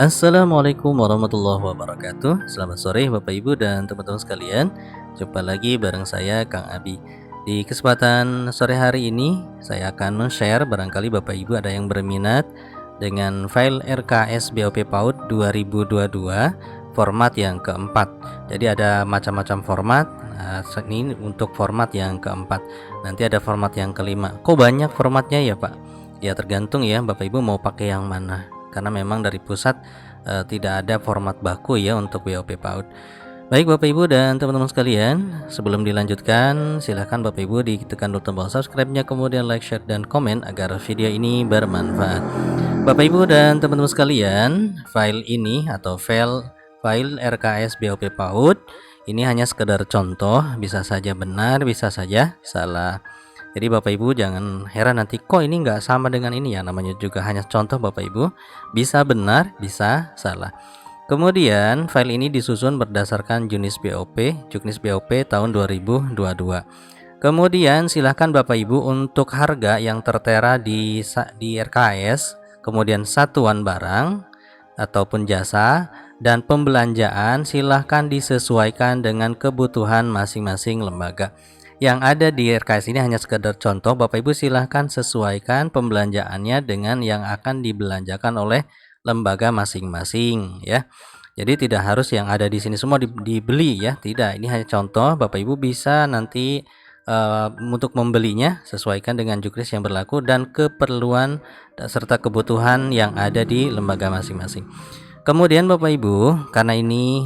Assalamualaikum warahmatullahi wabarakatuh. Selamat sore Bapak Ibu dan teman-teman sekalian. Jumpa lagi bareng saya Kang Abi. Di kesempatan sore hari ini saya akan men-share, barangkali Bapak Ibu ada yang berminat dengan file RKS BOP PAUD 2022 format yang keempat. Jadi ada macam-macam format. Nah, ini untuk format yang keempat. Nanti ada format yang kelima. Kok banyak formatnya ya Pak? Ya tergantung ya Bapak Ibu mau pakai yang mana. Karena memang dari pusat tidak ada format baku ya untuk BOP PAUD. Baik Bapak Ibu dan teman-teman sekalian, sebelum dilanjutkan silahkan Bapak Ibu ditekan tombol subscribe-nya, kemudian like, share, dan komen agar video ini bermanfaat. Bapak Ibu dan teman-teman sekalian, file ini atau file RKS BOP PAUD ini hanya sekedar contoh, bisa saja benar, bisa saja salah. Jadi Bapak Ibu jangan heran nanti kok ini nggak sama dengan ini ya, namanya juga hanya contoh Bapak Ibu, bisa benar bisa salah. Kemudian file ini disusun berdasarkan Juknis BOP tahun 2022. Kemudian silahkan Bapak Ibu untuk harga yang tertera di RKS, kemudian satuan barang ataupun jasa dan pembelanjaan silahkan disesuaikan dengan kebutuhan masing-masing lembaga. Yang ada di RKS ini hanya sekedar contoh, Bapak Ibu silahkan sesuaikan pembelanjaannya dengan yang akan dibelanjakan oleh lembaga masing-masing ya. Jadi tidak harus yang ada di sini semua dibeli ya, tidak. Ini hanya contoh, Bapak Ibu bisa nanti untuk membelinya sesuaikan dengan juknis yang berlaku dan keperluan serta kebutuhan yang ada di lembaga masing-masing. Kemudian Bapak Ibu, karena ini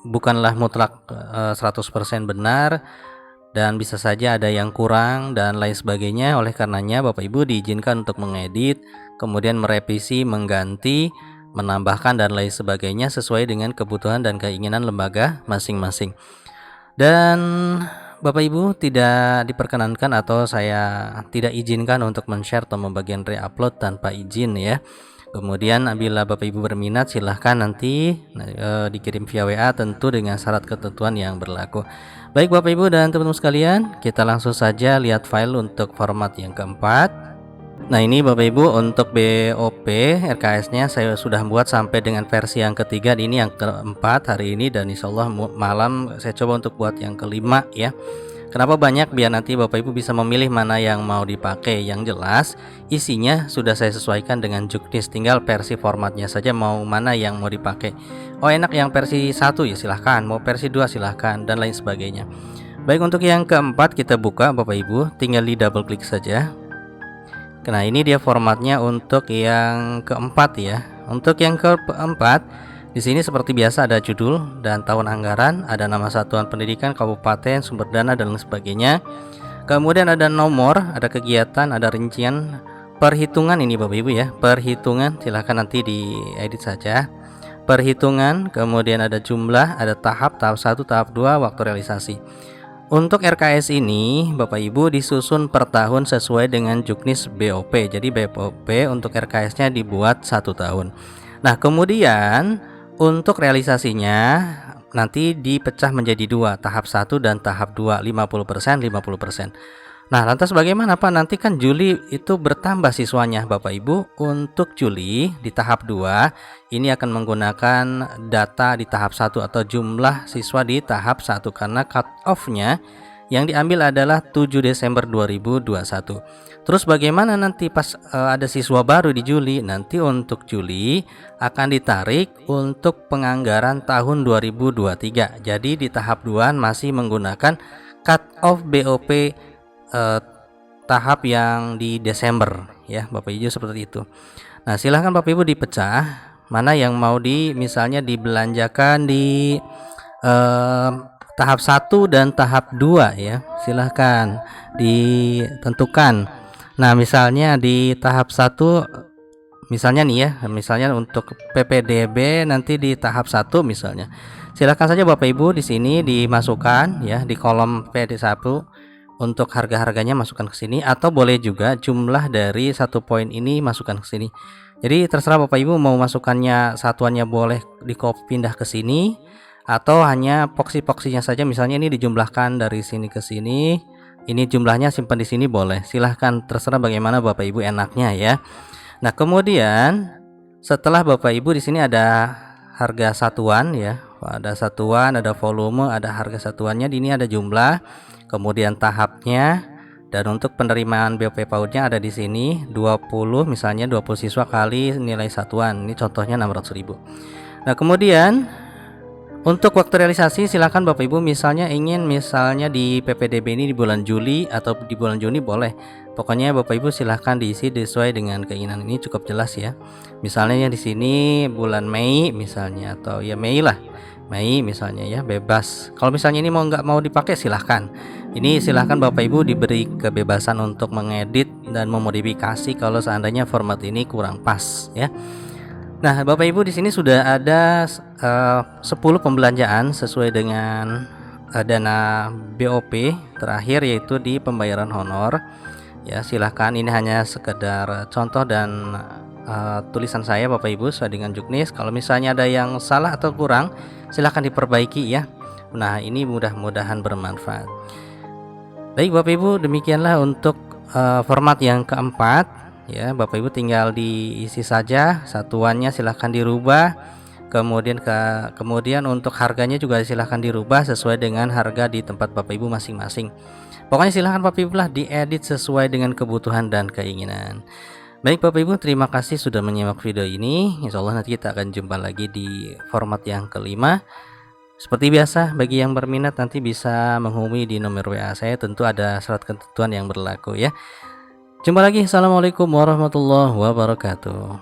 bukanlah mutlak 100% benar dan bisa saja ada yang kurang dan lain sebagainya, oleh karenanya Bapak Ibu diizinkan untuk mengedit, kemudian merevisi, mengganti, menambahkan dan lain sebagainya sesuai dengan kebutuhan dan keinginan lembaga masing-masing. Dan Bapak Ibu tidak diperkenankan atau saya tidak izinkan untuk men-share atau membagian re-upload tanpa izin ya. Kemudian apabila Bapak Ibu berminat silahkan nanti dikirim via WA tentu dengan syarat ketentuan yang berlaku. Baik Bapak Ibu dan teman-teman sekalian, kita langsung saja lihat file untuk format yang keempat. Nah ini Bapak Ibu untuk BOP RKS-nya saya sudah buat sampai dengan versi yang ketiga, ini yang keempat hari ini, dan insya Allah malam saya coba untuk buat yang kelima ya. Kenapa banyak? Biar nanti Bapak Ibu bisa memilih mana yang mau dipakai. Yang jelas isinya sudah saya sesuaikan dengan juknis, tinggal versi formatnya saja mau mana yang mau dipakai. Oh enak yang versi 1 ya silahkan, mau versi 2 silahkan, dan lain sebagainya. Baik, untuk yang keempat kita buka Bapak Ibu, tinggal di double klik saja. Nah ini dia formatnya untuk yang keempat ya. Untuk yang keempat di sini seperti biasa ada judul dan tahun anggaran, ada nama satuan pendidikan, kabupaten, sumber dana dan lain sebagainya. Kemudian ada nomor, ada kegiatan, ada rincian perhitungan ini Bapak Ibu ya. Perhitungan silahkan nanti diedit saja. Perhitungan, kemudian ada jumlah, ada tahap 1, tahap 2, waktu realisasi. Untuk RKS ini Bapak Ibu disusun per tahun sesuai dengan juknis BOP. Jadi BOP untuk RKS-nya dibuat 1 tahun. Nah kemudian untuk realisasinya nanti dipecah menjadi 2, tahap 1 dan tahap 2, 50%, 50%. Nah lantas bagaimana Pak? Nanti kan Juli itu bertambah siswanya Bapak Ibu. Untuk Juli di tahap 2 ini akan menggunakan data di tahap 1 atau jumlah siswa di tahap 1, karena cut off-nya yang diambil adalah 7 Desember 2021. Terus bagaimana nanti pas ada siswa baru di Juli? Nanti untuk Juli akan ditarik untuk penganggaran tahun 2023. Jadi di tahap 2 masih menggunakan cut off BOP tahap yang di Desember ya Bapak Ibu, seperti itu. Nah silahkan Bapak Ibu dipecah mana yang mau misalnya dibelanjakan di tahap 1 dan tahap 2 ya, silahkan ditentukan. Nah misalnya di tahap 1 misalnya nih ya, misalnya untuk PPDB nanti di tahap 1 misalnya. Silakan saja Bapak Ibu di sini dimasukkan ya di kolom PD1 untuk harga-harganya masukkan ke sini, atau boleh juga jumlah dari 1 poin ini masukkan ke sini. Jadi terserah Bapak Ibu mau masukkannya satuannya, boleh di copy pindah ke sini atau hanya poksi-poksinya saja. Misalnya ini dijumlahkan dari sini ke sini, ini jumlahnya simpan di sini, boleh. Silahkan terserah bagaimana Bapak Ibu enaknya ya. Nah kemudian setelah Bapak Ibu di sini ada harga satuan ya, ada satuan, ada volume, ada harga satuannya, di ini ada jumlah, kemudian tahapnya, dan untuk penerimaan BOP PAUD-nya ada di sini 20, misalnya 20 siswa kali nilai satuan. Ini contohnya 600.000. Nah, kemudian untuk waktu realisasi silakan Bapak Ibu misalnya ingin di PPDB ini di bulan Juli atau di bulan Juni boleh. Pokoknya Bapak Ibu silahkan diisi sesuai dengan keinginan, ini cukup jelas ya. Misalnya di sini bulan Mei misalnya, atau ya Mei lah. Mei misalnya ya, bebas. Kalau misalnya ini nggak mau dipakai silahkan. Ini silahkan Bapak Ibu diberi kebebasan untuk mengedit dan memodifikasi kalau seandainya format ini kurang pas ya. Nah, Bapak Ibu di sini sudah ada 10 pembelanjaan sesuai dengan dana BOP terakhir, yaitu di pembayaran honor. Ya, silahkan, ini hanya sekedar contoh dan tulisan saya Bapak Ibu sesuai dengan juknis. Kalau misalnya ada yang salah atau kurang, silahkan diperbaiki ya. Nah, ini mudah-mudahan bermanfaat. Baik Bapak Ibu, demikianlah untuk format yang keempat. Ya, Bapak Ibu tinggal diisi saja satuannya, silahkan dirubah. Kemudian untuk harganya juga silahkan dirubah sesuai dengan harga di tempat Bapak Ibu masing-masing. Pokoknya silahkan Bapak Ibu lah diedit sesuai dengan kebutuhan dan keinginan. Baik Bapak Ibu, terima kasih sudah menyimak video ini. Insya Allah nanti kita akan jumpa lagi di format yang kelima. Seperti biasa, bagi yang berminat nanti bisa menghubungi di nomor WA saya. Tentu ada syarat ketentuan yang berlaku ya. Jumpa lagi. Assalamualaikum warahmatullahi wabarakatuh.